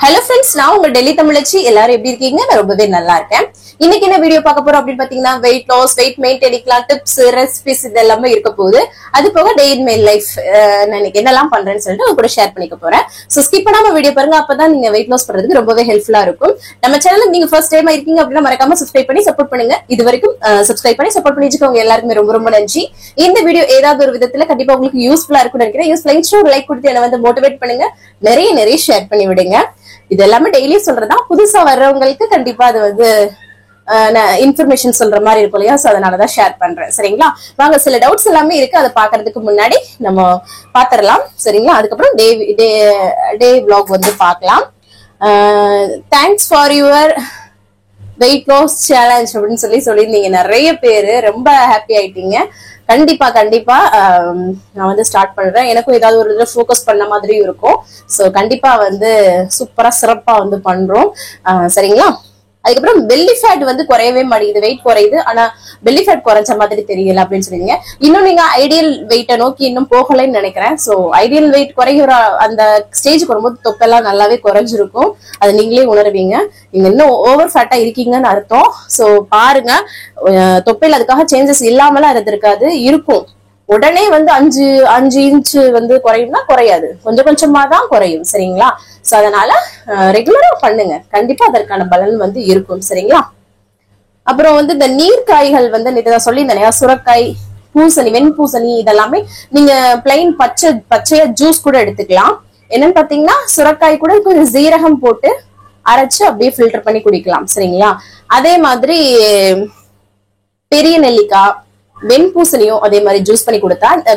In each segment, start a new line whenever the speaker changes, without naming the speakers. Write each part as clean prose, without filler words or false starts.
Hello friends, நான் உங்க டெல்லி தமிழச்சி. எல்லாரும் எப்படி இருக்கீங்க? நான் ரொம்பவே நல்லா இருக்கேன். இன்னைக்கு என்ன வீடியோ பார்க்க போறோம் அப்படின்னு பாத்தீங்கன்னா weight loss, weight maintain tips, recipes இதெல்லாம் இருக்க போகுது. அது போக டே இன் மை லைஃப் நான் இன்னைக்கு என்னெல்லாம் பண்றேன்னு சொல்லிட்டு உங்க கூட ஷேர் பண்ணிக்க போறேன். சோ ஸ்கிப் பண்ணாம வீடியோ பாருங்க, அப்பதான் நீங்க weight loss பண்றதுக்கு ரொம்பவே ஹெல்ப்ஃபுல்லா இருக்கும். நம்ம சேனலுக்கு நீங்க ஃபர்ஸ்ட் டைம் இருக்கீங்க அப்படின்னா மறக்காம சப்ஸ்கிரைப் பண்ணி சப்போர்ட் பண்ணுங்க. இது வரைக்கும் சப்ஸ்கிரைப் பண்ணி சப்போர்ட் பண்ணிச்சுக்கோங்க. எல்லாருக்குமே ரொம்ப ரொம்ப நன்றி. இந்த வீடியோ ஏதாவது ஒரு விதத்துல கண்டிப்பா உங்களுக்கு யூஸ்ஃபுல்லா இருக்கும்னு நினைக்கிறேன். யூஸ்ஃபுல்லா ஒரு லைக் கொடுத்து என்ன வந்து மோட்டிவேட் பண்ணுங்க. நிறைய ஷேர் பண்ணி விடுங்க. இது எல்லாமே டெய்லி சொல்றதா, புதுசா வர்றவங்களுக்கு கண்டிப்பா அது வந்து இன்ஃபர்மேஷன் சொல்ற மாதிரி இருக்கும் இல்லையா? சோ அதனாலதான் ஷேர் பண்றேன். சரிங்களா? வாங்க, சில டவுட்ஸ் எல்லாமே இருக்கு, அதை பாக்குறதுக்கு முன்னாடி நம்ம பாத்திரலாம். சரிங்களா? அதுக்கப்புறம் டே vlog வந்து பார்க்கலாம். Thanks for your weight loss challenge அப்படின்னு சொல்லியிருந்தீங்க. நிறைய பேரு ரொம்ப ஹாப்பி ஆயிட்டீங்க. கண்டிப்பா நான் வந்து ஸ்டார்ட் பண்றேன். எனக்கும் ஏதாவது ஒரு இதுல ஃபோக்கஸ் பண்ண மாதிரி இருக்கும். சோ கண்டிப்பா வந்து சூப்பரா சிறப்பா வந்து பண்றோம். சரிங்களா? அதுக்கப்புறம் பெல்லி ஃபேட் வந்து குறையவே மாட்டேங்குது, வெயிட் குறையுது, ஆனா பெல்லி ஃபேட் குறைஞ்ச மாதிரி தெரியல அப்படின்னு சொல்லுவீங்க. இன்னும் நீங்க ஐடியல் வெயிட்டை நோக்கி இன்னும் போகலைன்னு நினைக்கிறேன். சோ ஐடியல் வெயிட் குறைகிற அந்த ஸ்டேஜுக்கு வரும்போது தொப்பெல்லாம் நல்லாவே குறைஞ்சிருக்கும். அது நீங்களே உணர்வீங்க. நீங்க இன்னும் ஓவர் ஃபேட்டா இருக்கீங்கன்னு அர்த்தம். சோ பாருங்க, தொப்பையில் அதுக்காக சேஞ்சஸ் இல்லாமலாம் இருந்திருக்காது, இருக்கும். உடனே வந்து 5 இன்ச்சு வந்து குறையும்னா குறையாது, கொஞ்சமா தான் குறையும். சரிங்களா? சோ அதனால ரெகுலரா பண்ணுங்க, கண்டிப்பா அதற்கான பலன் வந்து இருக்கும். சரிங்களா? அப்புறம் வந்து இந்த நீர்க்காய்கள் வந்து நேற்று சொல்லியிருந்தேன், சுரக்காய், பூசணி, வெண்பூசணி இதெல்லாமே நீங்க பிளைன் பச்சையா ஜூஸ் கூட எடுத்துக்கலாம். என்னன்னு பாத்தீங்கன்னா சுரக்காய் கூட கொஞ்சம் சீரகம் போட்டு அரைச்சு அப்படியே ஃபில்டர் பண்ணி குடிக்கலாம். சரிங்களா? அதே மாதிரி பெரிய நெல்லிக்காய், வெண்பூசணியும் அதே மாதிரி ஜூஸ் பண்ணி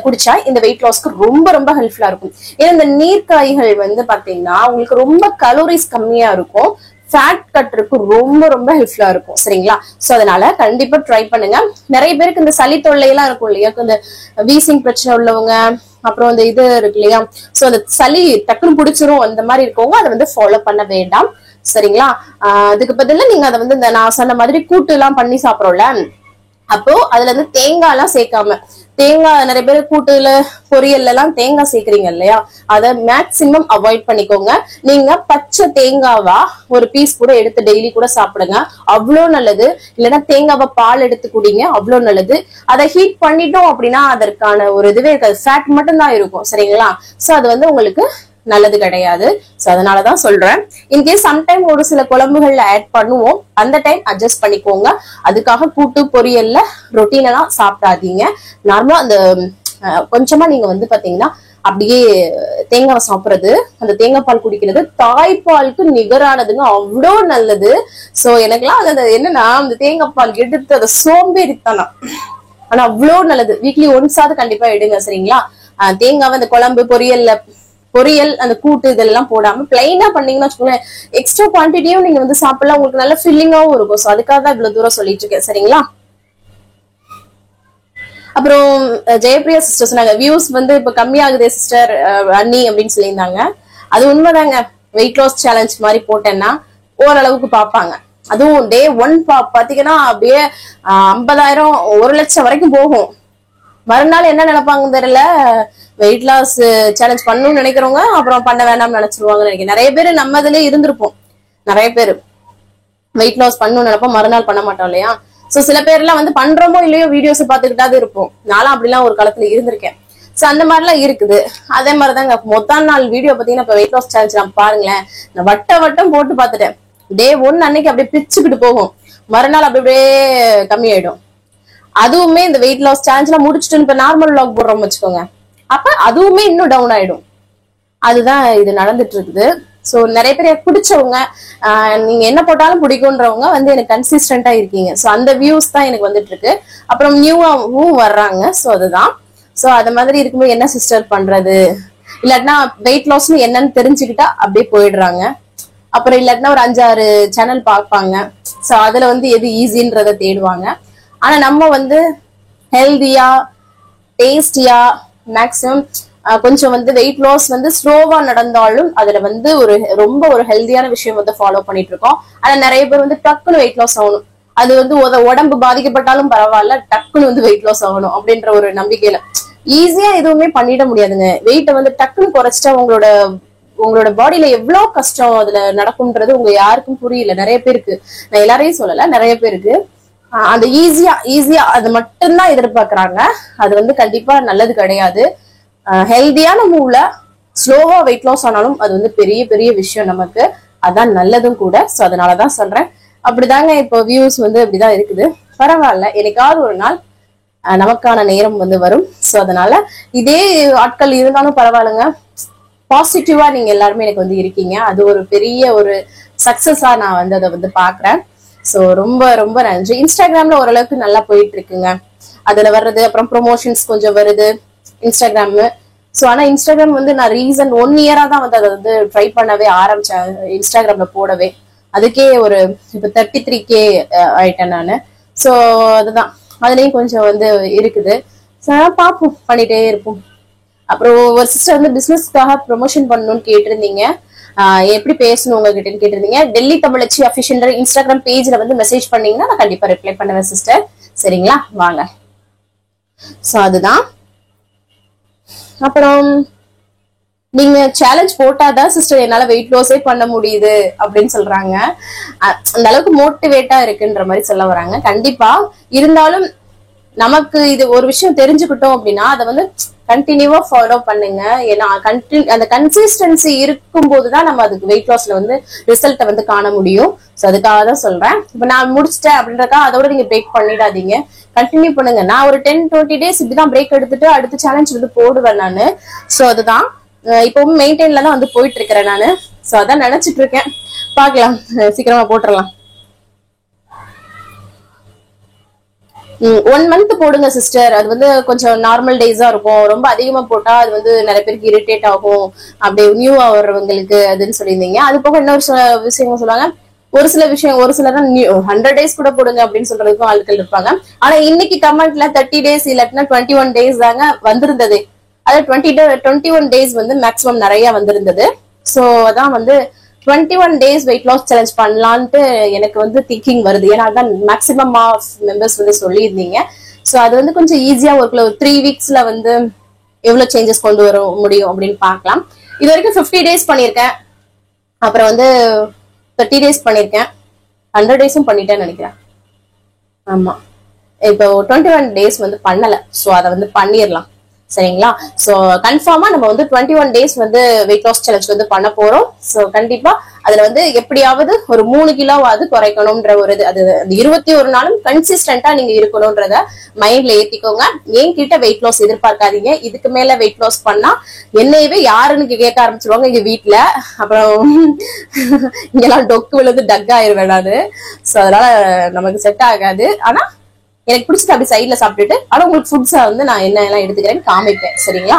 குடிச்சா இந்த வெயிட் லாஸ்க்கு ரொம்ப ரொம்ப ஹெல்ப்ஃபுல்லா இருக்கும். ஏன்னா இந்த நீர்க்காய்கள் வந்து பாத்தீங்கன்னா உங்களுக்கு ரொம்ப கலோரிஸ் கம்மியா இருக்கும், ஃபேட் கட்டுறதுக்கு ரொம்ப ரொம்ப ஹெல்ப்ஃபுல்லா இருக்கும். சரிங்களா? சோ அதனால கண்டிப்பா ட்ரை பண்ணுங்க. நிறைய பேருக்கு இந்த சளி தொல்லை எல்லாம் இருக்கும் இல்லையா, இந்த வீசிங் பிரச்சனை உள்ளவங்க, அப்புறம் இந்த இது இருக்கு இல்லையா, சோ அந்த சளி டக்குன்னு பிடிச்சிரும், அந்த மாதிரி இருக்கவங்க அதை வந்து ஃபாலோ பண்ண வேண்டாம். சரிங்களா? அதுக்கு பதிலா நீங்க அதை வந்து இந்த நான் சொன்ன மாதிரி கூட்டு எல்லாம் பண்ணி சாப்பிடுறோம்ல, அப்போ அதுல இருந்து தேங்காய் எல்லாம் சேர்க்காம, தேங்காய் நிறைய பேர் கூட்டுல பொரியல் எல்லாம் தேங்காய் சேர்க்கறீங்க இல்லையா, அதை மேக்சிமம் அவாய்ட் பண்ணிக்கோங்க. நீங்க பச்சை தேங்காவா ஒரு பீஸ் கூட எடுத்து டெய்லி கூட சாப்பிடுங்க, அவ்வளோ நல்லது. இல்லைன்னா தேங்காவை பால் எடுத்து குடிங்க, அவ்வளோ நல்லது. அதை ஹீட் பண்ணிட்டோம் அப்படின்னா அதற்கான ஒரு இதுவே இருக்காது, ஃபேட் மட்டும் தான் இருக்கும். சரிங்களா? சோ அது வந்து உங்களுக்கு நல்லது கிடையாது. சோ அதனாலதான் சொல்றேன். இன்கேஸ் சம்டைம் ஒரு சில குழம்புகள்ல ஆட் பண்ணுவோம், அந்த டைம் அட்ஜஸ்ட் பண்ணிக்கோங்க. அதுக்காக கூட்டு பொரியல்ல ரொட்டீன் எல்லாம் சாப்பிடாதீங்க. நார்மலா அந்த கொஞ்சமா நீங்க வந்து பாத்தீங்கன்னா அப்படியே தேங்காய் சாப்பிடுறது, அந்த தேங்காய் பால் குடிக்கிறது தாய்ப்பாலுக்கு நிகரானதுங்க, அவ்வளோ நல்லது. சோ எனக்குலாம் அது என்னன்னா அந்த தேங்காய் பால் எடுத்து அதை சோம்பேறித்தனம், ஆனா அவ்வளோ நல்லது. வீக்லி ஒன்ஸாவது கண்டிப்பா எடுங்க. சரிங்களா? தேங்காவை அந்த குழம்பு பொரியல் அந்த கூட்டு இதெல்லாம் போடாம பிளைனா பண்ணீங்கன்னா வச்சுக்கோங்களேன், எக்ஸ்ட்ரா குவான்டிட்டியும் நீங்க வந்து சாப்பிடலாம், உங்களுக்கு நல்ல ஃபில்லிங்காவும் இருக்கும். சோ அதுக்காக தான் இவ்வளவு தூரம் சொல்லிட்டு இருக்கேன். சரிங்களா? அப்புறம் ஜெயபிரியா சிஸ்டர் சொன்னாங்க, வியூஸ் வந்து இப்ப கம்மியாகுதே சிஸ்டர் அண்ணி அப்படின்னு சொல்லியிருந்தாங்க. அது உண்மைதாங்க. வெயிட் லாஸ் சேலஞ்ச் மாதிரி போட்டேன்னா ஓரளவுக்கு பாப்பாங்க. அதுவும் டே 1 பாத்தீங்கன்னா அப்படியே 50,000 1 லட்சம் வரைக்கும் போகும். மறுநாள் என்ன நினைப்பாங்க தெரியல, வெயிட் லாஸ் சேலஞ்ச் பண்ணணும்னு நினைக்கிறவங்க அப்புறம் பண்ண வேண்டாம்னு நினைச்சிருவாங்கன்னு நினைக்கிறேன். நிறைய பேர் நம்ம இதுலயே இருந்திருப்போம். நிறைய பேர் வெயிட் லாஸ் பண்ணணும்னு நினைப்போம், மறுநாள் பண்ண மாட்டோம் இல்லையா? சோ சில பேர் எல்லாம் வந்து பண்றோமோ இல்லையோ வீடியோஸ் பாத்துக்கிட்டாது இருப்போம். நானும் அப்படிலாம் ஒரு காலத்துல இருந்திருக்கேன். சோ அந்த மாதிரிலாம் இருக்குது. அதே மாதிரிதாங்க மொத்தம் நாள் வீடியோ பாத்தீங்கன்னா இப்ப வெயிட் லாஸ் சேலஞ்ச் நான் பாருங்களேன், நான் வட்டம் போட்டு பாத்துட்டேன். டே 1 அன்னைக்கு அப்படியே பிச்சுக்கிட்டு போகும், மறுநாள் அப்படியே கம்மியாயிடும். அதுவுமே இந்த வெயிட் லாஸ் சேலஞ்ச்லாம் முடிச்சுட்டு இப்ப நார்மல் vlog போடுறோம் வச்சுக்கோங்க, அப்ப அதுவுமே இன்னும் டவுன் ஆயிடும். அதுதான் இது நடந்துட்டு இருக்குது. சோ நிறைய பேர் பிடிச்சவங்க, நீங்க என்ன போட்டாலும் பிடிக்கும்ன்றவங்க வந்து எனக்கு கன்சிஸ்டன்டா இருக்கீங்க. சோ அந்த வியூஸ் தான் எனக்கு வந்துட்டு இருக்கு. அப்புறம் நியூவாவும் வர்றாங்க. சோ அதுதான். சோ அது மாதிரி இருக்கும்போது என்ன சிஸ்டர் பண்றது, இல்லாட்டினா வெயிட் லாஸ்னு என்னன்னு தெரிஞ்சுக்கிட்டா அப்படியே போயிடுறாங்க. அப்புறம் இல்லாட்டினா ஒரு 5-6 சேனல் பார்ப்பாங்க. சோ அதுல வந்து எது ஈஸின்றத தேடுவாங்க. ஆனா நம்ம வந்து ஹெல்தியா டேஸ்டியா மேக்சிமம் கொஞ்சம் வந்து வெயிட் லாஸ் வந்து ஸ்லோவா நடந்தாலும் அதுல வந்து ரொம்ப ஒரு ஹெல்தியான விஷயம் வந்து ஃபாலோ பண்ணிட்டு இருக்கோம். ஆனா நிறைய பேர் வந்து டக்குன்னு வெயிட் லாஸ் ஆகணும், அது வந்து உடம்பு பாதிக்கப்பட்டாலும் பரவாயில்ல, டக்குன்னு வந்து வெயிட் லாஸ் ஆகணும் அப்படின்ற ஒரு நம்பிக்கையில ஈஸியா எதுவுமே பண்ணிட முடியாதுங்க. வெயிட்டை வந்து டக்குன்னு குறைச்சிட்டா உங்களோட உங்களோட பாடியில எவ்வளவு கஷ்டம் அதுல நடக்கும்ன்றது உங்க யாருக்கும் புரியல. நிறைய பேருக்கு, நான் எல்லாரையும் சொல்லல, நிறைய பேருக்கு அந்த ஈஸியா அது மட்டும்தான் எதிர்பார்க்கறாங்க. அது வந்து கண்டிப்பா நல்லது கிடையாது. ஹெல்தியான மூவ்ல ஸ்லோவா வெயிட் லாஸ் ஆனாலும் அது வந்து பெரிய பெரிய விஷயம் நமக்கு, அதான் நல்லதும் கூட. சோ அதனாலதான் சொல்றேன். அப்படிதாங்க இப்போ வியூஸ் வந்து அப்படிதான் இருக்குது. பரவாயில்ல, எனக்காவது ஒரு நாள் நமக்கான நேரம் வந்து வரும். சோ அதனால இதே ஆட்கள் இருந்தாலும் பரவாயில்லைங்க, பாசிட்டிவா நீங்க எல்லாருமே எனக்கு வந்து இருக்கீங்க. அது ஒரு பெரிய ஒரு சக்சஸா நான் வந்து அதை வந்து பாக்குறேன். சோ ரொம்ப ரொம்ப நன்றி. இன்ஸ்டாகிராம்ல ஓரளவுக்கு நல்லா போயிட்டு இருக்குங்க, அதுல வர்றது. அப்புறம் ப்ரொமோஷன்ஸ் கொஞ்சம் வருது இன்ஸ்டாகிராம். சோ ஆனா இன்ஸ்டாகிராம் வந்து நான் ரீசன் 1 இயரா தான் வந்து அதை வந்து ட்ரை பண்ணவே ஆரம்பிச்சேன், இன்ஸ்டாகிராம்ல போடவே. அதுக்கே ஒரு இப்ப 33K ஆயிட்டேன் நானு. சோ அதுதான், அதுலயும் கொஞ்சம் வந்து இருக்குது. பாப்போம், பண்ணிட்டே இருப்போம். அப்புறம் ஒரு சிஸ்டர் வந்து பிசினஸ்க்காக ப்ரொமோஷன் பண்ணணும்னு கேட்டிருந்தீங்க, எப்படி பேசணும் உங்ககிட்ட கேட்டிருந்தீங்க. டெல்லி தமிழச்சி அபிஷியல் இன்ஸ்டாகிராம் பேஜ்ல வந்து மெசேஜ் பண்ணீங்கன்னா நான் கண்டிப்பா ரிப்ளை பண்ணுவேன் சிஸ்டர். சரிங்களா, வாங்க. சோ அதுதான். அப்புறம் நீங்க சேலஞ்ச் போட்டாதான் சிஸ்டர் என்னால வெயிட் லாஸே பண்ண முடியுது அப்படின்னு சொல்றாங்க. அந்த அளவுக்கு மோட்டிவேட்டா இருக்குன்ற மாதிரி சொல்ல வராங்க. கண்டிப்பா இருந்தாலும் நமக்கு இது ஒரு விஷயம் தெரிஞ்சுக்கிட்டோம் அப்படின்னா அதை வந்து கண்டினியூவா ஃபாலோ பண்ணுங்க. ஏன்னா அந்த கன்சிஸ்டன்சி இருக்கும் போதுதான் நம்ம அதுக்கு வெயிட் லாஸ்ல வந்து ரிசல்ட்டை வந்து காண முடியும். சோ அதுக்காக தான் சொல்றேன். இப்ப நான் முடிச்சிட்டேன் அப்படின்றக்கா அதோட நீங்க பிரேக் பண்ணிடாதீங்க, கண்டினியூ பண்ணுங்க. நான் ஒரு 10-20 days இப்படிதான் பிரேக் எடுத்துட்டு அடுத்த சேலஞ்ச் வந்து போடுவேன் நானு. சோ அதுதான், இப்பவும் மெயின்டைன்ல தான் வந்து போயிட்டு இருக்கிறேன் நானு. சோ அதான் நினைச்சிட்டு இருக்கேன், பாக்கலாம், சீக்கிரமா போட்டுடலாம். 1 month போடுங்க சிஸ்டர், அது வந்து கொஞ்சம் நார்மல் டேஸா இருக்கும். ரொம்ப அதிகமா போட்டா அது வந்து நிறைய பேருக்கு இரிட்டேட் ஆகும், அப்படியே நியூவா வர்றவங்களுக்கு அதுன்னு சொல்லியிருந்தீங்க. அது போக இன்னொரு விஷயம் சொல்லுவாங்க, ஒரு சில விஷயம் ஒரு சிலர் 100 days கூட போடுங்க அப்படின்னு சொல்றதுக்கும் ஆட்கள் இருப்பாங்க. ஆனா இன்னைக்கு கமெண்ட்ல 30 days இல்லாட்டினா 21 days தாங்க வந்திருந்தது. அது 21 days வந்து மேக்சிமம் நிறைய வந்திருந்தது. சோ அதான் வந்து 21 days வெயிட் லாஸ் சேலஞ்ச் பண்ணலான்ட்டு எனக்கு வந்து திங்கிங் வருது. ஏன்னா அதான் மேக்சிமம் ஆஃப் மெம்பர்ஸ் வந்து சொல்லியிருந்தீங்க. சோ அது வந்து கொஞ்சம் ஈஸியா ஒரு 3 weeksல வந்து எவ்வளவு சேஞ்சஸ் கொண்டு வர முடியும் அப்படின்னு பாக்கலாம். இது வரைக்கும் 50 days பண்ணிருக்கேன், அப்புறம் வந்து 30 days பண்ணிருக்கேன், 100 days பண்ணிட்டேன்னு நினைக்கிறேன். ஆமா, இப்போ 21 days வந்து பண்ணல. சோ அதை வந்து பண்ணிடலாம். சரிங்களா, சோ கன்ஃபார்மா நம்ம வந்து 21 days வந்து வெயிட் லாஸ் சேலஞ்ச் வந்து பண்ண போறோம். சோ கண்டிப்பா அதுல வந்து எப்படியாவது ஒரு 3 கிலோவாவது குறைக்கணும்ன்ற ஒரு இது, அது 21 நாளும் கன்சிஸ்டன்டா நீங்க இருக்கணும்ன்றத மைண்ட்ல ஏத்திக்கோங்க. என்கிட்ட வெயிட் லாஸ் எதிர்பார்க்காதீங்க. இதுக்கு மேல வெயிட் லாஸ் பண்ணா என்னையவே யாருன்னு கேட்க ஆரம்பிச்சிருவாங்க எங்க வீட்டுல. அப்புறம் இங்கெல்லாம் டொக்கு விழுந்து டக் ஆயிருவேன் நானு. சோ அதனால நமக்கு செட் ஆகாது. ஆனா எனக்கு பிடிச்சது அப்படி சைட்ல சாப்பிட்டுட்டு, ஆனா உங்களுக்கு ஃபுட்ஸை வந்து நான் என்ன எல்லாம் எடுத்துக்கிறேன்னு காமிப்பேன். சரிங்களா,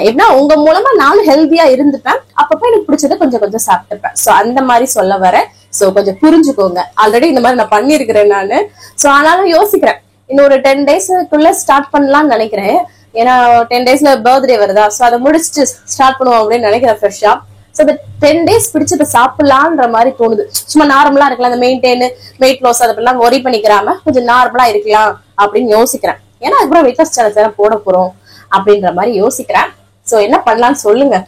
எப்படின்னா உங்க மூலமா நானும் ஹெல்த்தியா இருந்துப்பேன், அப்பப்ப எனக்கு பிடிச்சதை கொஞ்சம் கொஞ்சம் சாப்பிட்டுப்பேன். சோ அந்த மாதிரி சொல்ல வரேன். சோ கொஞ்சம் புரிஞ்சுக்கோங்க. ஆல்ரெடி இந்த மாதிரி நான் பண்ணிருக்கிறேன் நானு. சோ ஆனாலும் யோசிக்கிறேன், இன்னொரு 10 daysக்குள்ள ஸ்டார்ட் பண்ணலாம்னு நினைக்கிறேன். ஏன்னா 10 daysல பர்த்டே வருதா, சோ அதை முடிச்சுட்டு ஸ்டார்ட் பண்ணுவோம் அப்படின்னு நினைக்கிறேன் ஃப்ரெஷ்ஷா. சோ இந்த 10 days பிடிச்சதை சாப்பிடலான்ற மாதிரி தோணுது. சும்மா நார்மலா இருக்கலாம், அந்த மெயின்டைன் வெயிட் லாஸ் அதெல்லாம் ஒரி பண்ணிக்கிறாம கொஞ்சம் நார்மலா இருக்கலாம் அப்படின்னு யோசிக்கிறேன். ஏன்னா அதுக்கப்புறம் வெயிட் லாஸ் சேலஞ்ச் போட போறோம் அப்படின்ற மாதிரி யோசிக்கிறேன். சோ என்ன பண்ணலாம்னு சொல்லுங்க.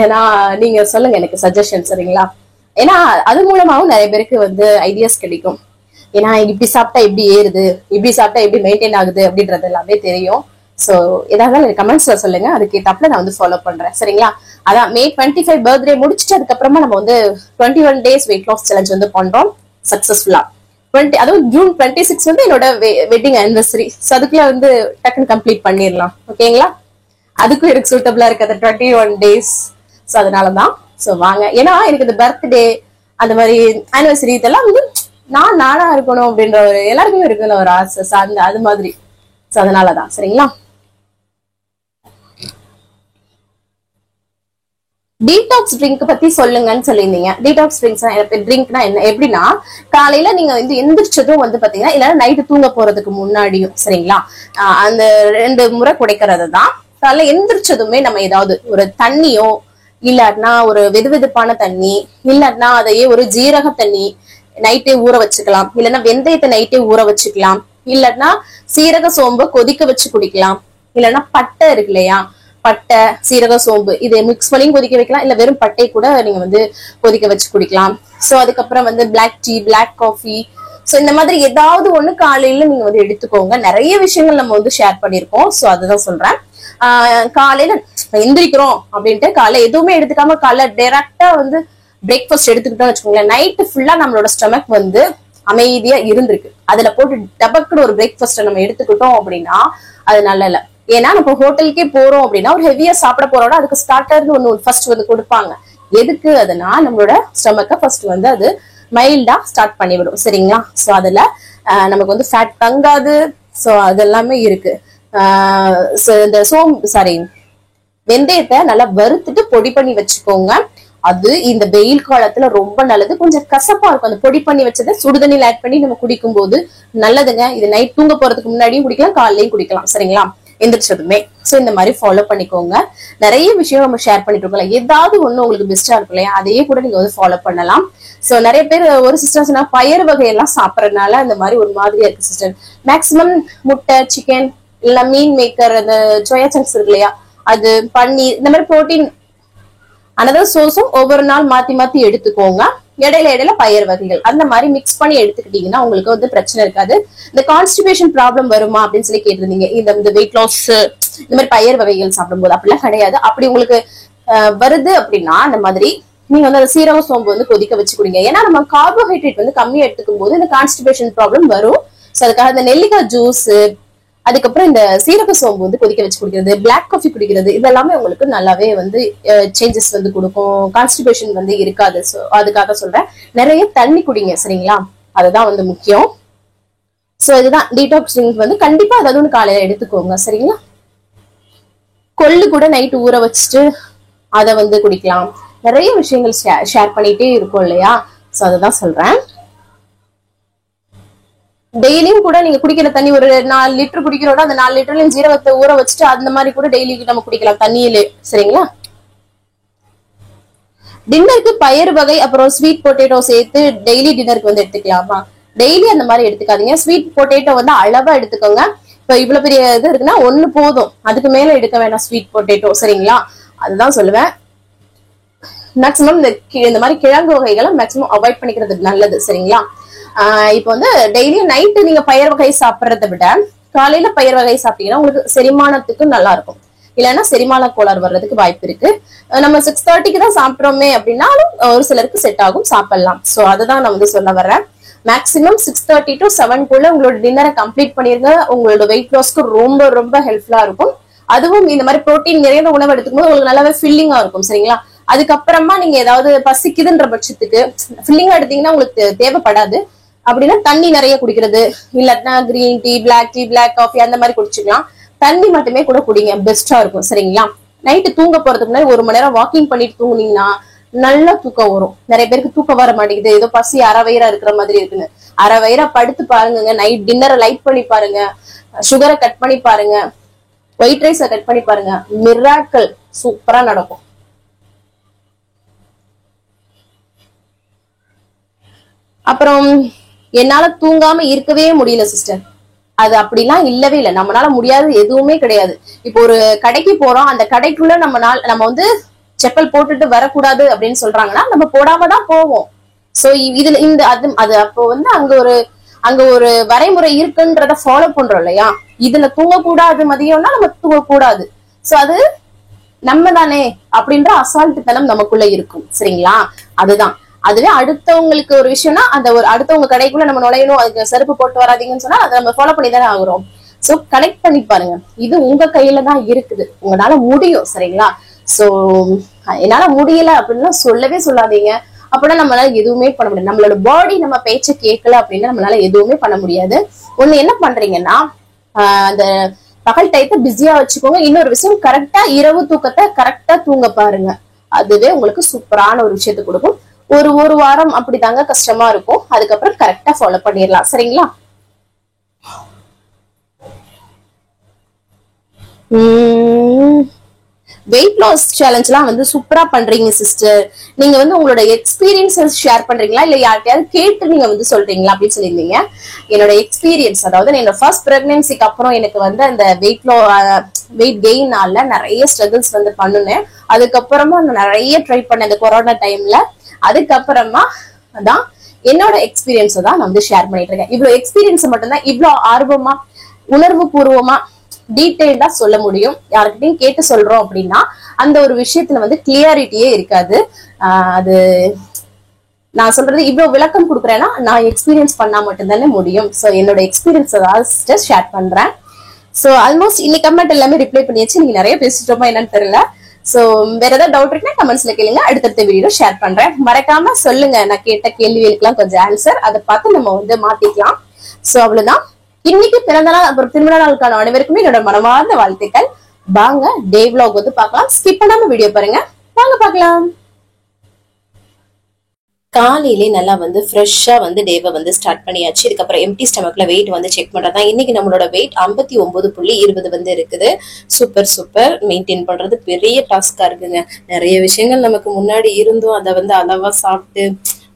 ஏன்னா நீங்க சொல்லுங்க எனக்கு சஜஷன். சரிங்களா, ஏன்னா அது மூலமாவும் நிறைய பேருக்கு வந்து ஐடியாஸ் கிடைக்கும். ஏன்னா இப்படி சாப்பிட்டா எப்படி ஏறுது, இப்படி சாப்பிட்டா எப்படி மெயின்டைன் ஆகுது அப்படின்றது எல்லாமே தெரியும். சோ ஏதாவது கமெண்ட்ஸ்ல சொல்லுங்க, அதுக்கு ஏத்தாப்புல நான் வந்து ஃபாலோ பண்றேன். சரிங்களா, அதான் May 25 பர்த்டே முடிச்சுட்டு அதுக்கப்புறமா நம்ம வந்து 21 days வெயிட் லாஸ் சேலஞ்ச் வந்து பண்றோம் சக்சஸ்ஃபுல்லா. அதுவும் June 26 வந்து என்னோட வெட்டிங் ஆனிவர்சரி. சோ அதுக்குள்ள வந்து டக்குன்னு கம்ப்ளீட் பண்ணிடலாம். ஓகேங்களா, அதுக்கும் எனக்கு சூட்டபிளா இருக்கு அந்த 21 days. சோ அதனாலதான். சோ வாங்க, ஏன்னா எனக்கு இந்த பர்த்டே அந்த மாதிரி ஆனிவர்சரி இதெல்லாம் வந்து நானா இருக்கணும் அப்படின்ற ஒரு எல்லாருக்குமே இருக்குல்ல ஒரு ஆசை, அந்த அது மாதிரி. சோ அதனாலதான். சரிங்களா, டீடாக்ஸ் ட்ரிங்க் பத்தி சொல்லுங்கன்னு சொல்லியிருந்தீங்க. டீடாக்ஸ் ட்ரிங்க்னா என்ன, எப்படின்னா காலையில நீங்க வந்து எந்திரிச்சதும் வந்து பாத்தீங்கன்னா இல்ல நைட்டு தூங்க போறதுக்கு முன்னாடியும் சரிங்களா, அந்த 2 முறை குடைக்கிறது தான். காலையில எந்திரிச்சதுமே நம்ம ஏதாவது ஒரு தண்ணியோ இல்லாட்டினா ஒரு வெதுவெதுப்பான தண்ணி, இல்லாட்டினா அதையே ஒரு ஜீரக தண்ணி நைட்டே ஊற வச்சுக்கலாம், இல்லைன்னா வெந்தயத்தை நைட்டே ஊற வச்சுக்கலாம், இல்லாட்டினா சீரக சோம்பு கொதிக்க வச்சு குடிக்கலாம், இல்லைன்னா பட்டை இருக்கு இல்லையா, பட்டை, சீரக, சோம்பு இதை மிக்ஸ் பண்ணி கொதிக்க வைக்கலாம். இல்ல வெறும் பட்டை கூட நீங்க வந்து கொதிக்க வச்சு குடிக்கலாம். சோ அதுக்கப்புறம் வந்து black tea, black coffee, so இந்த மாதிரி ஏதாவது ஒண்ணு காலையில நீங்க வந்து எடுத்துக்கோங்க. நிறைய விஷயங்கள் நம்ம வந்து ஷேர் பண்ணிருக்கோம். சோ அதுதான் சொல்றேன். காலையில எந்திரிக்கிறோம் அப்படின்ட்டு காலைல எதுவுமே எடுத்துக்காம காலைல டைரக்டா வந்து பிரேக்ஃபாஸ்ட் எடுத்துக்கிட்டோம்னு வச்சுக்கோங்களேன், நைட்டு ஃபுல்லா நம்மளோட ஸ்டொமக் வந்து அமைதியா இருந்திருக்கு. அதுல போட்டு டபக்குன்னு ஒரு பிரேக்ஃபாஸ்ட் நம்ம எடுத்துக்கிட்டோம் அப்படின்னா அது நல்ல இல்ல. ஏன்னா நம்ம ஹோட்டலுக்கே போறோம் அப்படின்னா ஒரு ஹெவியா சாப்பிட போறோம்னா அதுக்கு ஸ்டார்டர்னு ஒண்ணு ஃபர்ஸ்ட் வந்து கொடுப்பாங்க. எதுக்கு? அதுனா நம்மளோட ஸ்டொமக்க ஃபர்ஸ்ட் வந்து அது மைல்டா ஸ்டார்ட் பண்ணிவிடும். சரிங்களா? சோ அதுல நமக்கு வந்து ஃபேட் தங்காது. சோ அதெல்லாமே இருக்கு. இந்த வெந்தயத்தை நல்லா வறுத்துட்டு பொடி பண்ணி வச்சுக்கோங்க. அது இந்த வெயில் காலத்துல ரொம்ப நல்லது. கொஞ்சம் கசப்பா இருக்கும். அந்த பொடி பண்ணி வச்சதை சுடுதண்ணில ஆட் பண்ணி நம்ம குடிக்கும் போது நல்லதுங்க. இது நைட் தூங்க போறதுக்கு முன்னாடியும் குடிக்கலாம், காலையிலயும் குடிக்கலாம். சரிங்களா? எந்திரிச்சதுமே. சோ இந்த மாதிரி ஃபாலோ பண்ணிக்கோங்க. நிறைய விஷயம் நம்ம ஷேர் பண்ணிட்டு இருக்கோம். ஏதாவது ஒண்ணு உங்களுக்கு பெஸ்டா இருக்கும் இல்லையா, அதையே கூட நீங்க வந்து ஃபாலோ பண்ணலாம். சோ நிறைய பேர் ஒரு சிஸ்டர்ஸ் பயறு வகையெல்லாம் சாப்பிடறதுனால அந்த மாதிரி ஒரு மாதிரியா இருக்கு சிஸ்டர். மேக்சிமம் முட்டை, சிக்கன், இல்ல மீன் மேக்கர், அந்த சோயா சங்க்ஸ் இருக்கு இல்லையா, அது பன்னீர், இந்த மாதிரி புரோட்டீன் அனதர் சோர்ஸும் ஒவ்வொரு நாள் மாத்தி மாத்தி எடுத்துக்கோங்க. இடையில பயறு வகைகள் அந்த மாதிரி மிக்ஸ் பண்ணி எடுத்துக்கிட்டீங்கன்னா உங்களுக்கு வந்து பிரச்சனை இருக்காது. இந்த கான்ஸ்டிபேஷன் ப்ராப்ளம் வருமா அப்படின்னு சொல்லி கேட்டிருந்தீங்க. இந்த வெயிட் லாஸ் இந்த மாதிரி பயறு வகைகள் சாப்பிடும்போது அப்படிலாம் கிடையாது. அப்படி உங்களுக்கு வருது அப்படின்னா அந்த மாதிரி நீங்க வந்து அந்த சீரக சோம்பு வந்து கொதிக்க வச்சு குடிங்க. ஏன்னா நம்ம கார்போஹைட்ரேட் வந்து கம்மியா எடுத்துக்கும் போது இந்த கான்ஸ்டிபேஷன் ப்ராப்ளம் வரும். சோ அதுக்காக இந்த நெல்லிக்காய் ஜூஸ், அதுக்கப்புறம் இந்த சீரக சோம்பு வந்து கொதிக்க வச்சு குடிக்கிறது, பிளாக் காஃபி குடிக்கிறது, இதெல்லாமே உங்களுக்கு நல்லாவே வந்து சேஞ்சஸ் வந்து கொடுக்கும். கான்ஸ்டிபேஷன் வந்து இருக்காது. சோ அதுக்காக சொல்றேன். நிறைய தண்ணி குடிங்க. சரிங்களா? அதுதான் வந்து முக்கியம். சோ இதுதான் டீடாக்ஸ் ட்ரிங்க் வந்து கண்டிப்பா ஏதாவது ஒன்று காலையில எடுத்துக்கோங்க. சரிங்களா? கொள்ளு கூட நைட் ஊற வச்சுட்டு அதை வந்து குடிக்கலாம். நிறைய விஷயங்கள் ஷேர் பண்ணிட்டே இருக்கும் இல்லையா? சோ அதுதான் சொல்றேன். டெய்லியும் கூட நீங்க குடிக்கிற தண்ணி ஒரு 4 லிட்டர் குடிக்கிறோட அந்த 4 லிட்டர்லயும் ஜீரகத்தை ஊற வச்சுட்டு அந்த மாதிரி கூட டெய்லிக்கு நம்ம குடிக்கலாம் தண்ணியிலே. சரிங்களா? டின்னருக்கு பயறு வகை அப்புறம் ஸ்வீட் பொட்டேட்டோ சேர்த்து டெய்லி டின்னருக்கு வந்து எடுத்துக்கலாமா? டெய்லி அந்த மாதிரி எடுத்துக்காதீங்க. ஸ்வீட் பொட்டேட்டோ வந்து அளவா எடுத்துக்கோங்க. இப்ப இவ்வளவு பெரிய இது இருக்குன்னா ஒண்ணு போதும், அதுக்கு மேல எடுக்க வேண்டாம் ஸ்வீட் பொட்டேட்டோ. சரிங்களா? அதுதான் சொல்லுவேன். மேக்சிமம் இந்த மாதிரி கிழங்கு வகைகளை மேக்சிமம் அவாய்ட் பண்ணிக்கிறது நல்லது. சரிங்களா? இப்போ வந்து டெய்லியும் நைட்டு நீங்க பயிர் வகை சாப்பிட்றத விட காலையில பயிர் வகை சாப்பிட்டீங்கன்னா உங்களுக்கு செரிமானத்துக்கு நல்லா இருக்கும். இல்லைன்னா செரிமான கோளாறு வர்றதுக்கு வாய்ப்பு இருக்கு. நம்ம 6:30க்கு தான் சாப்பிட்றோமே அப்படின்னாலும் ஒரு சிலருக்கு செட் ஆகும், சாப்பிடலாம். சோ அதுதான் நான் வந்து சொல்ல வர்றேன். மேக்சிமம் 6:30 to 7 உங்களோட டின்னரை கம்ப்ளீட் பண்ணிருங்க. உங்களோட வெயிட் லாஸ்க்கு ரொம்ப ரொம்ப ஹெல்ப்ஃபுல்லா இருக்கும். அதுவும் இந்த மாதிரி புரோட்டீன் நிறைந்த உணவு எடுத்துக்கும் போது உங்களுக்கு நல்லாவே ஃபில்லிங்கா இருக்கும். சரிங்களா? அதுக்கப்புறமா நீங்க ஏதாவது பசிக்குதுன்ற பட்சத்துக்கு ஃபில்லிங்கா எடுத்தீங்கன்னா உங்களுக்கு தேவைப்படாது. அப்படின்னா தண்ணி நிறைய குடிக்கிறது, இல்லாட்டினா கிரீன் டீ, பிளாக் காஃபி அந்த மாதிரி குடிச்சுக்கலாம். தண்ணி மட்டுமே கூட குடிங்க, பெஸ்டா இருக்கும். சரிங்களா? நைட்டு தூங்க போறதுக்கு முன்னாடி 1 மணி நேரம் வாக்கிங் பண்ணிட்டு தூங்குனீங்கன்னா நல்லா தூக்கம் வரும். நிறைய பேருக்கு தூக்கம் வர மாட்டேங்குது, ஏதோ பசி அறவயிறா இருக்கிற மாதிரி இருக்குன்னு. அறவயிறா படுத்து பாருங்க. நைட் டின்னரை லைட் பண்ணி பாருங்க, சுகரை கட் பண்ணி பாருங்க, ஒயிட் ரைஸை கட் பண்ணி பாருங்க, மிராக்கிள் சூப்பரா நடக்கும். அப்புறம் என்னால தூங்காம இருக்கவே முடியல சிஸ்டர், அது அப்படிலாம் இல்லவே இல்லை. நம்மளால முடியாது எதுவுமே கிடையாது. இப்போ ஒரு கடைக்கு போறோம், அந்த கடைக்குள்ள நம்ம வந்து செப்பல் போட்டுட்டு வரக்கூடாது அப்படின்னு சொல்றாங்கன்னா நம்ம போடாம தான் போவோம். சோ இதுல அது அப்போ வந்து அங்க ஒரு வரைமுறை இருக்குன்றத ஃபாலோ பண்றோம் இல்லையா? இதுல தூங்கக்கூடாது மதியம்னா நம்ம தூங்கக்கூடாது. சோ அது நம்ம தானே அப்படின்ற அசால்ட்டுத்தனம் நமக்குள்ள இருக்கும். சரிங்களா? அதுதான். அதுவே அடுத்தவங்களுக்கு ஒரு விஷயம்னா அடுத்தவங்க கடைக்குள்ள நம்ம நுழையணும், அதுக்கு செருப்பு போட்டு வராதீங்கன்னு சொன்னா அதை நம்ம ஃபாலோ பண்ணி தானே ஆகுறோம். சோ கனெக்ட் பண்ணி பாருங்க, இது உங்க கையில தான் இருக்குது, உங்களால முடியும். சரிங்களா? சோ என்னால முடியல அப்படின்னு சொல்லவே சொல்லாதீங்க. அப்படின்னா நம்மளால எதுவுமே பண்ண முடியாது. நம்மளோட பாடி நம்ம பேச்ச கேட்கல அப்படின்னா நம்மளால எதுவுமே பண்ண முடியாது. ஒண்ணு என்ன பண்றீங்கன்னா அந்த பகல் டயத்தை பிஸியா வச்சுக்கோங்க. இன்னொரு விஷயம், கரெக்டா இரவு தூக்கத்தை கரெக்டா தூங்க பாருங்க. அதுவே உங்களுக்கு சூப்பரான ஒரு விஷயத்தை கொடுக்கும். ஒரு வாரம் அப்படிதாங்க கஷ்டமா இருக்கும், அதுக்கப்புறம் கரெக்டா ஃபாலோ பண்ணிடலாம். சரிங்களா? வெயிட் லாஸ் சேலஞ்ச்லாம் வந்து சூப்பரா பண்றீங்க சிஸ்டர். நீங்க வந்து உங்களோட எக்ஸ்பீரியன்ஸஸ் ஷேர் பண்றீங்களா இல்ல யார்கிட்டயாவது கேட்டு நீங்க வந்து சொல்றீங்களா அப்படின்னு சொல்லியிருந்தீங்க. என்னோட எக்ஸ்பீரியன்ஸ், அதாவது என்னோட ஃபர்ஸ்ட் பிரெக்னன்சிக்கு அப்புறம் எனக்கு வந்து அந்த வெயிட் கெயினால நிறைய ஸ்ட்ரகிள்ஸ் வந்து பண்ணுனேன். அதுக்கப்புறமா நான் நிறைய ட்ரை பண்ணேன் இந்த கொரோனா டைம்ல. அதுக்கப்புறமா தான் என்னோட எக்ஸ்பீரியன்ஸை தான் நான் வந்து ஷேர் பண்ணிட்டு இருக்கேன். இவ்வளவு எக்ஸ்பீரியன்ஸ் மட்டும்தான் இவ்வளவு ஆர்வமா உணர்வு பூர்வமா டீடைல்டா சொல்ல முடியும். யாருக்கிட்டையும் கேட்டு சொல்றோம் அப்படின்னா அந்த ஒரு விஷயத்துல வந்து கிளியாரிட்டியே இருக்காது. அது நான் சொல்றது இவ்வளவு விளக்கம் கொடுக்குறேன்னா நான் எக்ஸ்பீரியன்ஸ் பண்ணா மட்டும்தானே முடியும். ஸோ என்னோட எக்ஸ்பீரியன்ஸ் ஏதாவது ஷேர் பண்றேன். ஸோ ஆல்மோஸ்ட் இன்னைக்கு கமெண்ட் எல்லாமே ரிப்ளை பண்ணியாச்சு. நீங்க நிறைய பேசிட்டோமா என்னன்னு தெரியல. சோ வேற ஏதாவது டவுட் இருக்குன்னா கமெண்ட்ஸ்ல கேளுங்க, அடுத்தடுத்த வீடியோ ஷேர் பண்றேன். மறக்காம சொல்லுங்க, நான் கேட்ட கேள்விகளுக்கெல்லாம் கொஞ்சம் ஆன்சர், அதை பார்த்து நம்ம வந்து மாத்திக்கலாம். சோ அவ்வளவுதான். இன்னைக்கு பிறந்த நாள் அப்புறம் திருமண நாளுக்கான அனைவருக்குமே என்னோட மனமார்ந்த வாழ்த்துக்கள். வாங்க டே vlog வந்து பார்க்கலாம். ஸ்கிப் பண்ணாம வீடியோ பாருங்க. வாங்க பார்க்கலாம். காலையிலே நல்லா வந்து ஃப்ரெஷ்ஷா வந்து டேவை வந்து ஸ்டார்ட் பண்ணியாச்சு. இதுக்கப்புறம் எம்டி ஸ்டமக்ல வெயிட் வந்து செக் பண்றதா. இன்னைக்கு நம்மளோட வெயிட் 59.20 வந்து இருக்குது. சூப்பர் மெயின்டைன் பண்றது பெரிய டாஸ்கா இருக்குங்க. நிறைய விஷயங்கள் நமக்கு முன்னாடி இருந்தும் அதை வந்து அளவா சாப்பிட்டு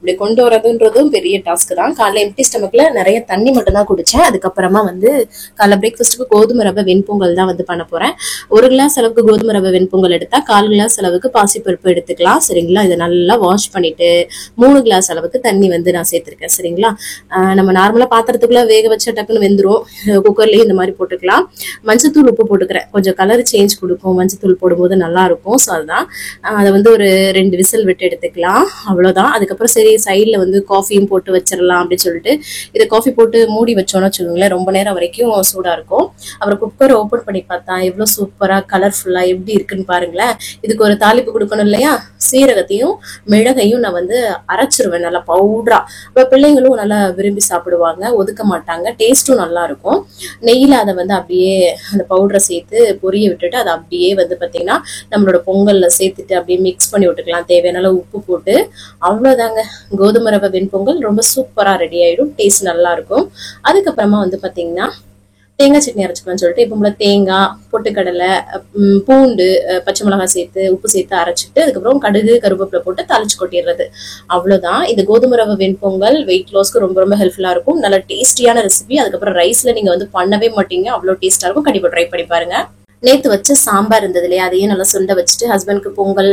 இப்படி கொண்டு வரதுன்றதும் பெரிய டாஸ்க் தான். காலைல எம்டி ஸ்டமக்ல நிறைய தண்ணி மட்டும் தான் குடிச்சேன். அதுக்கப்புறமா வந்து காலைல பிரேக்ஃபாஸ்ட்டுக்கு கோதுமை ரவை வெண்பொங்கல் தான் வந்து பண்ண போறேன். 1 கிளாஸ் அளவுக்கு கோதுமை ரவை வெண்பொங்கல் எடுத்தா 1/4 கிளாஸ் அளவுக்கு பாசிப்பருப்பு எடுத்துக்கலாம். சரிங்களா? இதை நல்லா வாஷ் பண்ணிட்டு 3 கிளாஸ் அளவுக்கு தண்ணி வந்து நான் சேர்த்திருக்கேன். சரிங்களா? நம்ம நார்மலா பாத்திரத்துக்குள்ள வேக வச்ச டக்குன்னு வெந்துரும். குக்கர்லயும் இந்த மாதிரி போட்டுக்கலாம். மஞ்சத்தூள் உப்பு போட்டுக்கிறேன், கொஞ்சம் கலர் சேஞ்ச் கொடுக்கும் மஞ்சத்தூள் போடும்போது, நல்லா இருக்கும். ஸோ அதுதான் அதை வந்து ஒரு 2 விசில் விட்டு எடுத்துக்கலாம். அவ்வளவுதான். அதுக்கப்புறம் சரி சைட்ல வந்து காஃபியும் போட்டு வச்சிடலாம் அப்படின்னு சொல்லிட்டு இதை காஃபி போட்டு மூடி வச்சோம்னு வச்சுக்கோங்களேன், ரொம்ப நேரம் வரைக்கும் சூடா இருக்கும். அப்புறம் குக்கரை ஓபன் பண்ணி பார்த்தா எவ்வளவு சூப்பரா கலர்ஃபுல்லா எப்படி இருக்குன்னு பாருங்களேன். இதுக்கு ஒரு தாளிப்பு கொடுக்கணும் இல்லையா? சீரகத்தையும் மிளகையும் நான் வந்து அரைச்சிருவேன் நல்லா பவுடரா. அப்ப பிள்ளைங்களும் நல்லா விரும்பி சாப்பிடுவாங்க, ஒதுக்க மாட்டாங்க. டேஸ்டும் நல்லா இருக்கும். நெய்யில அதை வந்து அப்படியே அந்த பவுடரை சேர்த்து பொரிய விட்டுட்டு அதை அப்படியே வந்து பாத்தீங்கன்னா நம்மளோட பொங்கல்ல சேர்த்துட்டு அப்படியே மிக்ஸ் பண்ணி விட்டுக்கலாம். தேவையான உப்பு போட்டு அவ்வளவுதாங்க. கோதுமை ரவை வெண்பொங்கல் ரொம்ப சூப்பரா ரெடி ஆயிடும். டேஸ்ட் நல்லா இருக்கும். அதுக்கப்புறமா வந்து பாத்தீங்கன்னா தேங்காய் சட்னி அரைச்சுக்கலாம்னு சொல்லிட்டு இப்போ தேங்காய், பொட்டுக்கடலை, பூண்டு, பச்சை மிளகாய் சேர்த்து உப்பு சேர்த்து அரைச்சிட்டு அதுக்கப்புறம் கடுகு கருவேப்பிலை போட்டு தாளிச்சு கொட்டிடுறது. அவ்வளவுதான். இது கோதுமை ரவை வெண்பொங்கல் வெயிட் லாஸ்க்கு ரொம்ப ஹெல்ப்ஃபுல்லா இருக்கும். நல்ல டேஸ்டியான ரெசிபி. அதுக்கப்புறம் ரைஸ்ல நீங்க வந்து பண்ணவே மாட்டீங்க, அவ்வளவு டேஸ்டா இருக்கும். கண்டிப்பா ட்ரை பண்ணி பாருங்க. நேத்து வச்ச சாம்பார் இருந்தது இல்லையா, அதையும் நல்லா சுண்ட வச்சுட்டு ஹஸ்பண்ட்க்கு பொங்கல்,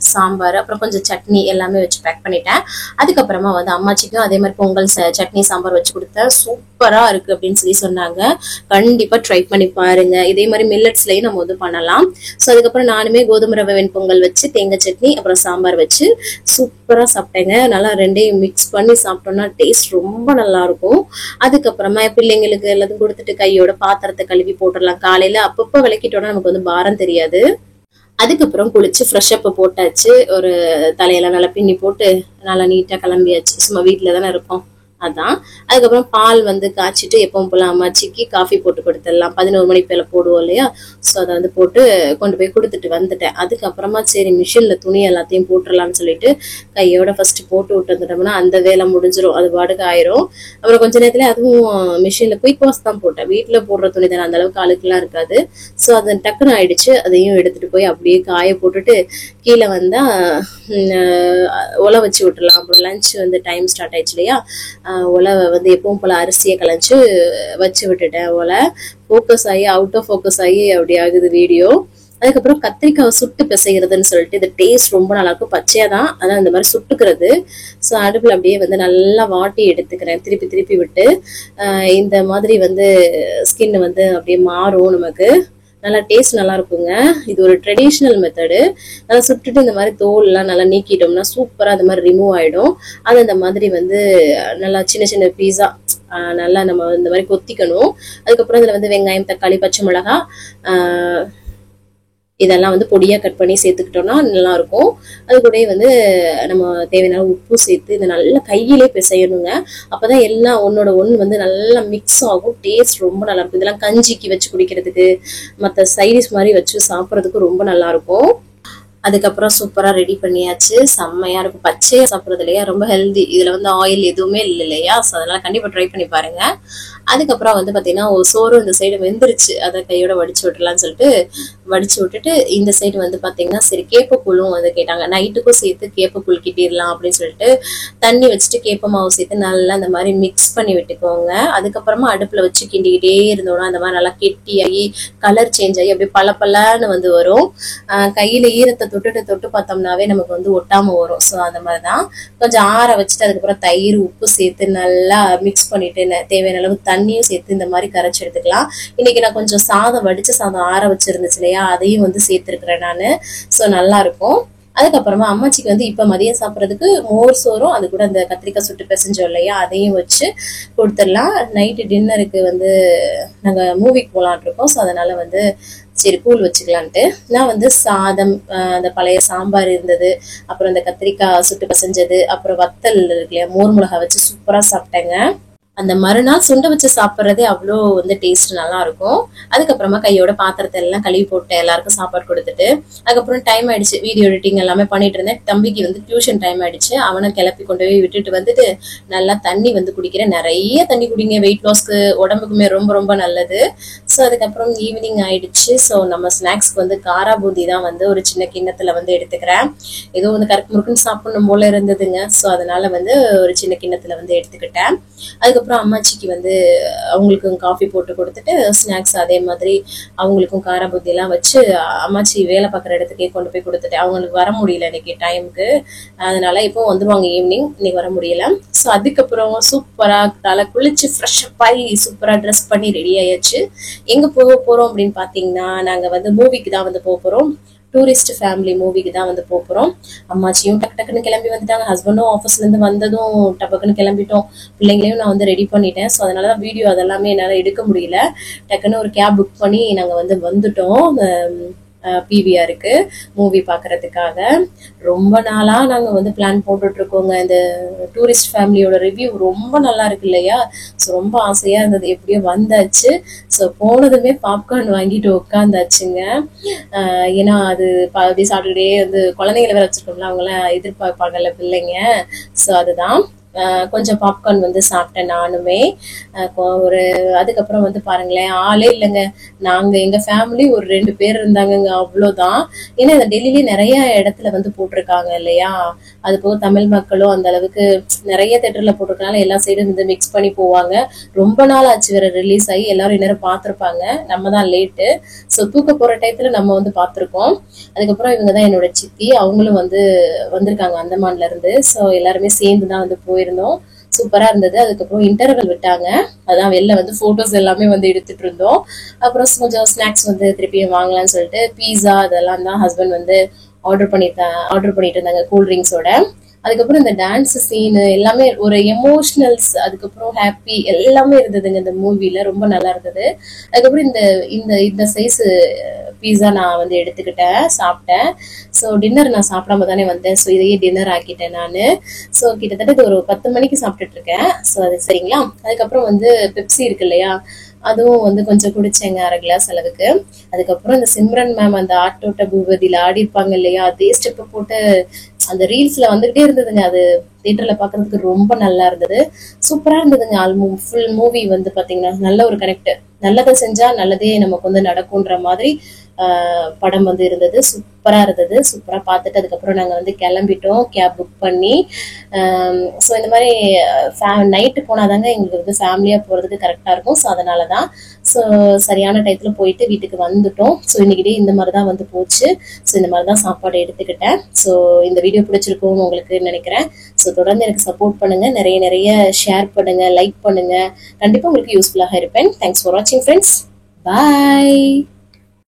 சாம்பார், அப்புறம் கொஞ்சம் சட்னி எல்லாமே வச்சு பேக் பண்ணிட்டேன். அதுக்கப்புறமா வந்து அம்மாச்சிக்கும் அதே மாதிரி பொங்கல் சட்னி சாம்பார் வச்சு கொடுத்தேன். சூப்பரா இருக்கு அப்படின்னு சொல்லி சொன்னாங்க. கண்டிப்பா ட்ரை பண்ணி பாருங்க. இதே மாதிரி மில்லட்ஸ்லயும் நம்ம வந்து பண்ணலாம். ஸோ அதுக்கப்புறம் நானுமே கோதுமை ரவை வெண்பொங்கல் வச்சு தேங்காய் சட்னி அப்புறம் சாம்பார் வச்சு சூப்பரா சாப்பிட்டேங்க. நல்லா ரெண்டையும் மிக்ஸ் பண்ணி சாப்பிட்டோம்னா டேஸ்ட் ரொம்ப நல்லா இருக்கும். அதுக்கப்புறமா பிள்ளைங்களுக்கு எல்லாத்தையும் கொடுத்துட்டு கையோட பாத்திரத்தை கழுவி போட்டுடலாம். காலையில அப்பப்போ விளக்கிட்டோம்னா நமக்கு வந்து பாரம் தெரியாது. அதுக்கப்புறம் குளிச்சு ஃப்ரெஷ் அப் போட்டாச்சு. ஒரு தலையெல்லாம் நல்லா பின்னி போட்டு நல்லா நீட்டா கிளம்பியாச்சு. சும்மா வீட்டுல தானே இருப்போம், அதான். அதுக்கப்புறம் பால் வந்து காய்ச்சிட்டு எப்பவும் போல அம்மாச்சிக்கு காஃபி போட்டு கொடுத்துடலாம். 11 மணிக்கு மேல போடுவோம் இல்லையா? ஸோ அதை வந்து போட்டு கொண்டு போய் கொடுத்துட்டு வந்துட்டேன். அதுக்கப்புறமா சரி மிஷின்ல துணி எல்லாத்தையும் போட்டுடலாம்னு சொல்லிட்டு கையோட ஃபர்ஸ்ட் போட்டு விட்டு வந்துட்டோம்னா அந்த வேலை முடிஞ்சிடும், அது பாடுக்கு ஆயிரும். அப்புறம் கொஞ்ச நேரத்துல அதுவும் மிஷின்ல குயிக் வாஷ் தான் போட்டேன். வீட்டுல போடுற துணி தானே, அந்த அளவுக்கு அழுக்கெல்லாம் இருக்காது. ஸோ அது டக்குன்னு ஆயிடுச்சு. அதையும் எடுத்துட்டு போய் அப்படியே காய போட்டுட்டு கீழே வந்தா ஒலை வச்சு விட்டுலாம். அப்புறம் லஞ்ச் வந்து டைம் ஸ்டார்ட் ஆயிடுச்சு இல்லையா? ஒலை வந்து எப்பவும் போல அரிசியை கலைச்சு வச்சு விட்டுட்டேன். ஒலை ஃபோக்கஸ் ஆகி அவுட் ஆஃப் ஃபோக்கஸ் ஆகி அப்படி ஆகுது வீடியோ. அதுக்கப்புறம் கத்திரிக்காவை சுட்டு பிசைகிறதுன்னு சொல்லிட்டு இது டேஸ்ட் ரொம்ப நல்லா இருக்கும். பச்சையா தான், அதான் இந்த மாதிரி சுட்டுக்கிறது. ஸோ அடுப்புல அப்படியே வந்து நல்லா வாட்டி எடுத்துக்கிறேன், திருப்பி விட்டு. இந்த மாதிரி வந்து ஸ்கின் வந்து அப்படியே மாறும், நமக்கு நல்லா டேஸ்ட் நல்லா இருக்குங்க. இது ஒரு ட்ரெடிஷ்னல் மெத்தடு. நல்லா சுட்டுட்டு இந்த மாதிரி தோல் எல்லாம் நல்லா நீக்கிட்டோம்னா சூப்பரா அந்த மாதிரி ரிமூவ் ஆயிடும். அது இந்த மாதிரி வந்து நல்லா சின்ன பீஸா நல்லா நம்ம இந்த மாதிரி கொத்திக்கணும். அதுக்கப்புறம் இதுல வந்து வெங்காயம், தக்காளி, பச்சை மிளகாய் இதெல்லாம் வந்து பொடியா கட் பண்ணி சேர்த்துக்கிட்டோம்னா நல்லா இருக்கும். அது கூட வந்து நம்ம தேவையான உப்பு சேர்த்து இதை நல்லா கையிலே பிசையணுங்க. அப்பதான் எல்லாம் ஒன்னோட ஒன்று வந்து நல்லா மிக்ஸ் ஆகும். டேஸ்ட் ரொம்ப நல்லா இருக்கும். இதெல்லாம் கஞ்சிக்கு வச்சு குடிக்கிறதுக்கு, மற்ற சைடிஷ் மாதிரி வச்சு சாப்பிட்றதுக்கு ரொம்ப நல்லா இருக்கும். அதுக்கப்புறம் சூப்பரா ரெடி பண்ணியாச்சு. செம்மையா இருக்கும். பச்சையா சாப்பிடுறது இல்லையா, ரொம்ப ஹெல்தி. இதுல வந்து ஆயில் எதுவுமே இல்லை இல்லையா, ஸோ அதனால கண்டிப்பா ட்ரை பண்ணி பாருங்க. அதுக்கப்புறம் வந்து பாத்தீங்கன்னா ஒரு சோறு இந்த சைடு வெந்துருச்சு, அதை கையோட வடிச்சு விட்டுலாம்னு சொல்லிட்டு வடிச்சு விட்டுட்டு இந்த சைடு வந்து பாத்தீங்கன்னா சரி கேப்பக்கூழும் வந்து கேட்டாங்க. நைட்டுக்கும் சேர்த்து கேப்பக்கூழ் கிட்டிடலாம் அப்படின்னு சொல்லிட்டு தண்ணி வச்சுட்டு கேப்ப மாவு சேர்த்து நல்லா அந்த மாதிரி மிக்ஸ் பண்ணி விட்டுக்கோங்க. அதுக்கப்புறமா அடுப்புல வச்சு கிண்டிக்கிட்டே இருந்தோம்னா அந்த மாதிரி நல்லா கெட்டியாகி கலர் சேஞ்ச் ஆகி அப்படியே பல வந்து வரும். கையில ஈரத்தை தொட்டு பார்த்தோம்னாவே நமக்கு வந்து ஒட்டாம வரும். ஸோ அந்த மாதிரிதான் கொஞ்சம் ஆற வச்சுட்டு அதுக்கப்புறம் தயிர் உப்பு சேர்த்து நல்லா மிக்ஸ் பண்ணிட்டு தேவையான அளவு தண்ணியும் சேர்த்து இந்த மாதிரி கரைச்சி எடுத்துக்கலாம். இன்னைக்கு நான் கொஞ்சம் சாதம் வடிச்ச சாதம் ஆற வச்சிருந்துச்சு இல்லையா, அதையும் வந்து சேர்த்திருக்கிறேன் நானு. ஸோ நல்லா இருக்கும். அதுக்கப்புறமா அம்மாச்சிக்கு வந்து இப்ப மதியம் சாப்பிட்றதுக்கு மோர் சோறும் அது கூட அந்த கத்திரிக்காய் சுட்டு பிசைஞ்சோம் இல்லையா, அதையும் வச்சு கொடுத்துடலாம். நைட்டு டின்னருக்கு வந்து நாங்க மூவிக்கு போலான் இருக்கோம். ஸோ அதனால வந்து சரி கூழ் வச்சுக்கலான்ட்டு நான் வந்து சாதம், அந்த பழைய சாம்பார் இருந்தது, அப்புறம் இந்த கத்திரிக்காய் சுட்டு பசைஞ்சது, அப்புறம் வத்தல் இருக்கு இல்லையா, மோர் மிளகா வச்சு சூப்பரா சாப்பிட்டேங்க. அந்த மறுநாள் சுண்டை வச்சு சாப்பிட்றதே அவ்வளோ வந்து டேஸ்ட் நல்லா இருக்கும். அதுக்கப்புறமா கையோட பாத்திரத்தை எல்லாம் கழுவி போட்டு எல்லாருக்கும் சாப்பாடு கொடுத்துட்டு அதுக்கப்புறம் டைம் ஆயிடுச்சு. வீடியோ எடிட்டிங் எல்லாமே பண்ணிட்டு இருந்தேன். தம்பிக்கு வந்து டியூஷன் டைம் ஆயிடுச்சு. அவனை கிளப்பி கொண்டு போய் விட்டுட்டு வந்துட்டு நல்லா தண்ணி வந்து குடிக்கிறேன். நிறைய தண்ணி குடிங்க, வெயிட் லாஸ்க்கு உடம்புக்குமே ரொம்ப ரொம்ப நல்லது. ஸோ அதுக்கப்புறம் ஈவினிங் ஆயிடுச்சு. ஸோ நம்ம ஸ்நாக்ஸ்க்கு வந்து காரா பூந்தி தான் வந்து ஒரு சின்ன கிண்ணத்துல வந்து எடுத்துக்கிறேன். ஏதோ வந்து கரெக்ட் முறுக்குன்னு சாப்பிடணும் போல இருந்ததுங்க. ஸோ அதனால வந்து ஒரு சின்ன கிண்ணத்துல வந்து எடுத்துக்கிட்டேன். அதுக்கப்புறம் அம்மாச்சிக்கு வந்து அவங்களுக்கும் காஃபி போட்டு கொடுத்துட்டு ஸ்நாக்ஸ் அதே மாதிரி அவங்களுக்கும் கார புத்தி எல்லாம் வச்சு அம்மாச்சி வேலை பார்க்குற இடத்துக்கே கொண்டு போய் கொடுத்துட்டேன். அவங்களுக்கு வர முடியல இன்னைக்கு டைமுக்கு, அதனால இப்போ வந்துருவாங்க ஈவினிங், இன்னைக்கு வர முடியல. ஸோ அதுக்கப்புறம் சூப்பரா தலை குளிச்சு ஃப்ரெஷ் அப் ஆகி சூப்பரா ட்ரெஸ் பண்ணி ரெடி ஆயாச்சு. எங்க போக போறோம் அப்படின்னு பாத்தீங்கன்னா நாங்க வந்து மூவிக்கு தான் வந்து போக போறோம். டூரிஸ்ட் ஃபேமிலி மூவிக்கு தான் வந்து போறோம். அம்மாச்சியும் டக்குன்னு கிளம்பி வந்துட்டாங்க. ஹஸ்பண்டும் ஆஃபீஸ்ல இருந்து வந்ததும் டக்குன்னு கிளம்பிட்டோம். பிள்ளைங்களையும் நான் வந்து ரெடி பண்ணிட்டேன். ஸோ அதனாலதான் வீடியோ அதெல்லாமே என்னால எடுக்க முடியல. டக்குன்னு ஒரு கேப் புக் பண்ணி நாங்க வந்து வந்துட்டோம் பிவிஆருக்கு மூவி பாக்குறதுக்காக. ரொம்ப நாளா நாங்க வந்து பிளான் போட்டுட்டு இருக்கோங்க. இந்த டூரிஸ்ட் ஃபேமிலியோட ரிவ்யூ ரொம்ப நல்லா இருக்கு இல்லையா, ஸோ ரொம்ப ஆசையா இருந்தது. எப்படியோ வந்தாச்சு. ஸோ போனதுமே பாப்கார்ன் வாங்கிட்டு உட்காந்தாச்சுங்க. ஏன்னா அது அப்படியே சாப்பிட்டுட்டே வந்து குழந்தைங்களை வேற வச்சிருக்கோம்ல, அவங்க எல்லாம் எதிர்பார்ப்பாங்கல்ல பிள்ளைங்க. ஸோ அதுதான் கொஞ்சம் பாப்கார்ன் வந்து சாப்பிட்டேன் நானுமே. ஒரு அதுக்கப்புறம் வந்து பாருங்களேன், ஆளே இல்லைங்க. நாங்க எங்க ஃபேமிலி ஒரு 2 பேர் இருந்தாங்கங்க, அவ்வளவுதான். ஏன்னா இந்த டெல்லியிலே நிறைய இடத்துல வந்து போட்டிருக்காங்க இல்லையா, அது போக தமிழ் மக்களும் அந்த அளவுக்கு நிறைய தேட்டர்ல போட்டிருக்கனால எல்லா சைடும் வந்து மிக்ஸ் பண்ணி போவாங்க. ரொம்ப நாள் ஆச்சு வேற ரிலீஸ் ஆகி, எல்லாரும் இந்நேரம் பார்த்திருப்பாங்க. நம்ம தான் லேட்டு. ஸோ தூக்க போற டயத்துல நம்ம வந்து பார்த்திருக்கோம். அதுக்கப்புறம் இவங்கதான் என்னோட சித்தி, அவங்களும் வந்து வந்திருக்காங்க அந்தமான்ல இருந்து. ஸோ எல்லாருமே சேர்ந்துதான் வந்து போயிருந்தோம். சூப்பரா இருந்தது. அதுக்கப்புறம் இன்டர்வல் விட்டாங்க, அதான் வெளில வந்து போட்டோஸ் எல்லாமே வந்து எடுத்துட்டு இருந்தோம். அப்புறம் கொஞ்சம் ஸ்நாக்ஸ் வந்து திருப்பியும் வாங்கலாம்னு சொல்லிட்டு பீஸா அதெல்லாம் தான் ஹஸ்பண்ட் வந்து ஆர்டர் பண்ணிட்டு இருந்தாங்க கூல்ட்ரிங்க்ஸோட. அதுக்கப்புறம் இந்த டான்ஸ் சீனு எல்லாமே ஒரு எமோஷனல்ஸ், அதுக்கப்புறம் ஹாப்பி எல்லாமே இருந்ததுங்க இந்த மூவில. ரொம்ப நல்லா இருந்தது. அதுக்கப்புறம் இந்த இந்த இந்த சைஸ் பீஸா நான் வந்து எடுத்துக்கிட்டேன், சாப்பிட்டேன். ஸோ டின்னர் நான் சாப்பிடாம தானே வந்தேன். ஸோ இதையே டின்னர் ஆக்கிட்டேன் நான். ஸோ கிட்டத்தட்ட இது ஒரு 10 மணிக்கு சாப்பிட்டுட்டு இருக்கேன். ஸோ அது சரிங்களா. அதுக்கப்புறம் வந்து பெப்சி இருக்கு இல்லையா, அதுவும் வந்து கொஞ்சம் குடிச்சேங்க, 1/2 கிளாஸ் அளவுக்கு. அதுக்கப்புறம் இந்த சிம்ரன் மேம் அந்த ஆட்டோட்ட பூபதியில ஆடி இருப்பாங்க இல்லையா, அதே ஸ்டெப் போட்டு அந்த ரீல்ஸ்ல வந்துகிட்டே இருந்ததுங்க. அது தியேட்டர்ல பாக்குறதுக்கு ரொம்ப நல்லா இருந்தது. சூப்பரா இருந்ததுங்க. ஃபுல் மூவி வந்து பாத்தீங்கன்னா நல்ல ஒரு கனெக்ட். நல்லதை செஞ்சா நல்லதே நமக்கு வந்து நடக்கும்ன்ற மாதிரி படம் வந்து இருந்தது. சூப்பரா இருந்தது. சூப்பரா பார்த்துட்டு அதுக்கப்புறம் நாங்க வந்து கிளம்பிட்டோம் கேப் புக் பண்ணி. ஸோ இந்த மாதிரி நைட்டு போனாதாங்க எங்களுக்கு வந்து ஃபேமிலியா போறதுக்கு கரெக்டா இருக்கும். ஸோ அதனாலதான் ஸோ சரியான டயத்துல போயிட்டு வீட்டுக்கு வந்துட்டோம். ஸோ இன்னைக்கு இந்த மாதிரிதான் வந்து போச்சு. ஸோ இந்த மாதிரிதான் சாப்பாடு எடுத்துக்கிட்டேன். ஸோ இந்த வீடியோ பிடிச்சிருக்கும் உங்களுக்கு நினைக்கிறேன். ஸோ தொடர்ந்து எனக்கு சப்போர்ட் பண்ணுங்க, நிறைய ஷேர் பண்ணுங்க, லைக் பண்ணுங்க. கண்டிப்பா உங்களுக்கு யூஸ்ஃபுல்லாக இருப்பேன். தேங்க்ஸ் ஃபார் வாட்சிங் ஃப்ரெண்ட்ஸ். பாய்.